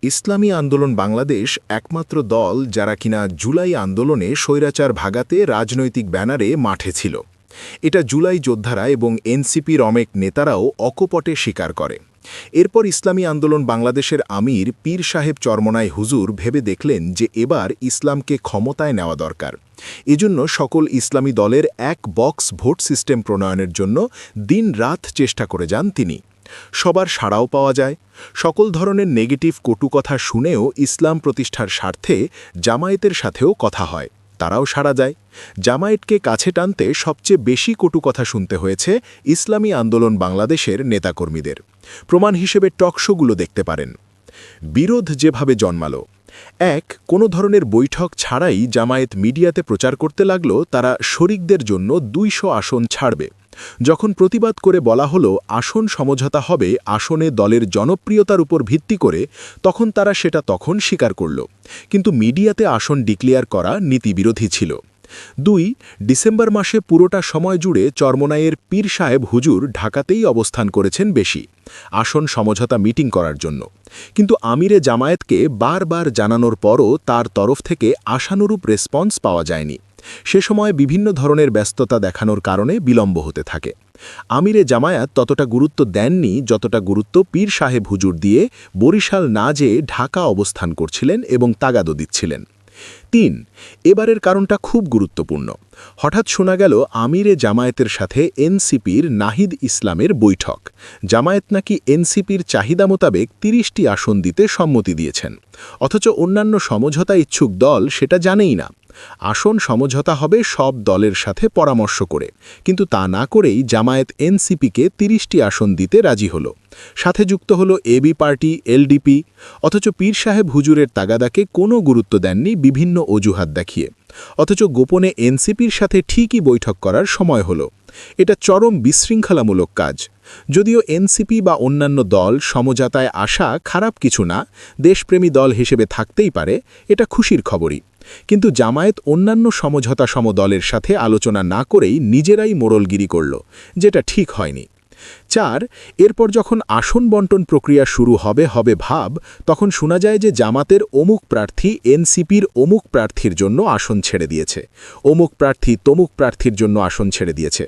ইসলামী আন্দোলন বাংলাদেশ একমাত্র দল যারা কিনা জুলাই আন্দোলনে স্বৈরাচার ভাগাতে রাজনৈতিক ব্যানারে মাঠে ছিল। এটা জুলাই যোদ্ধারা এবং এনসিপির অনেক নেতারাও অকপটে স্বীকার করে। এরপর ইসলামী আন্দোলন বাংলাদেশের আমির পীর সাহেব চরমনাই হুজুর ভেবে দেখলেন যে এবার ইসলামকে ক্ষমতায় নেওয়া দরকার। এজন্য সকল ইসলামী দলের এক বক্স ভোট সিস্টেম প্রণয়নের জন্য দিন-রাত চেষ্টা করে যান তিনি। সবার সাড়াও পাওয়া যায়। সকল ধরনের নেগেটিভ কটু কথা শুনেও ইসলাম প্রতিষ্ঠার স্বার্থে জামায়াতের সাথেও কথা হয়, তারাও সাড়া যায়। জামায়াতকে কাছে টানতে সবচেয়ে বেশি কটু কথা শুনতে হয়েছে ইসলামী আন্দোলন বাংলাদেশের নেতাকর্মীদের। প্রমাণ হিসেবে টকশোগুলো দেখতে পারেন। বিরোধ যেভাবে জন্মালো, কোনো ধরনের বৈঠক ছাড়াই জামায়াত মিডিয়াতে প্রচার করতে লাগল তারা শরিকদের জন্য ২০০ আসন ছাড়বে। যখন প্রতিবাদ করে বলা হলো আসন সমঝোতা হবে আসনে দলের জনপ্রিয়তার উপর ভিত্তি করে, তখন তারা সেটা স্বীকার করল, কিন্তু মিডিয়াতে আসন ডিক্লেয়ার করা নীতিবিরোধী ছিল। ডিসেম্বর মাসে পুরোটা সময় জুড়ে চরমনাইয়ের পীর সাহেব হুজুর ঢাকাতেই অবস্থান করেছেন বেশি, আসন সমঝোতা মিটিং করার জন্য। কিন্তু আমিরে জামায়াতকে বারবার জানানোর পরও তার তরফ থেকে আশানুরূপ রেসপন্স পাওয়া যায়নি। সে সময় বিভিন্ন ধরনের ব্যস্ততা দেখানোর কারণে বিলম্ব হতে থাকে। আমিরে জামায়াত ততটা গুরুত্ব দেননি যতটা গুরুত্ব পীর সাহেব হুজুর দিয়ে বরিশাল না যেয়ে ঢাকা অবস্থান করছিলেন এবং তাগাদো দিচ্ছিলেন। এবারের কারণটা খুব গুরুত্বপূর্ণ। হঠাৎ শোনা গেল আমিরে জামায়াতের সাথে এনসিপির নাহিদ ইসলামের বৈঠক। জামায়াত নাকি এনসিপির চাহিদা মোতাবেক ৩০টি আসন দিতে সম্মতি দিয়েছেন, অথচ অন্যান্য সমঝোতা ইচ্ছুক দল সেটা জানেই না। আসন সমঝোতা হবে সব দলের সাথে পরামর্শ করে, কিন্তু তা না করেই জামায়াত এনসিপিকে ৩০টি আসন দিতে রাজি হল। সাথে যুক্ত হল এবি পার্টি, এলডিপি। অথচ পীর সাহেব হুজুরের তাগাদাকে কোনো গুরুত্ব দেননি বিভিন্ন অজুহাত দেখিয়ে। অথচ গোপনে এনসিপির সাথে ঠিকই বৈঠক করার সময় হল। এটা চরম বিশৃঙ্খলামূলক কাজ। যদিও এনসিপি বা অন্যান্য দল সমঝোতায় আসা খারাপ কিছু না, দেশপ্রেমী দল হিসেবে থাকতেই পারে, এটা খুশির খবরই। কিন্তু জামায়াত অন্যান্য সমঝোতা সম দলের সাথে আলোচনা না করেই নিজেরাই মোড়লগিরি করল, যেটা ঠিক হয়নি। এরপর যখন আসন বন্টন প্রক্রিয়া শুরু হবে ভাব, তখন শোনা যায় যে জামাতের অমুক প্রার্থী এনসিপির অমুক প্রার্থীর জন্য আসন ছেড়ে দিয়েছে, অমুক প্রার্থী তমুক প্রার্থীর জন্য আসন ছেড়ে দিয়েছে।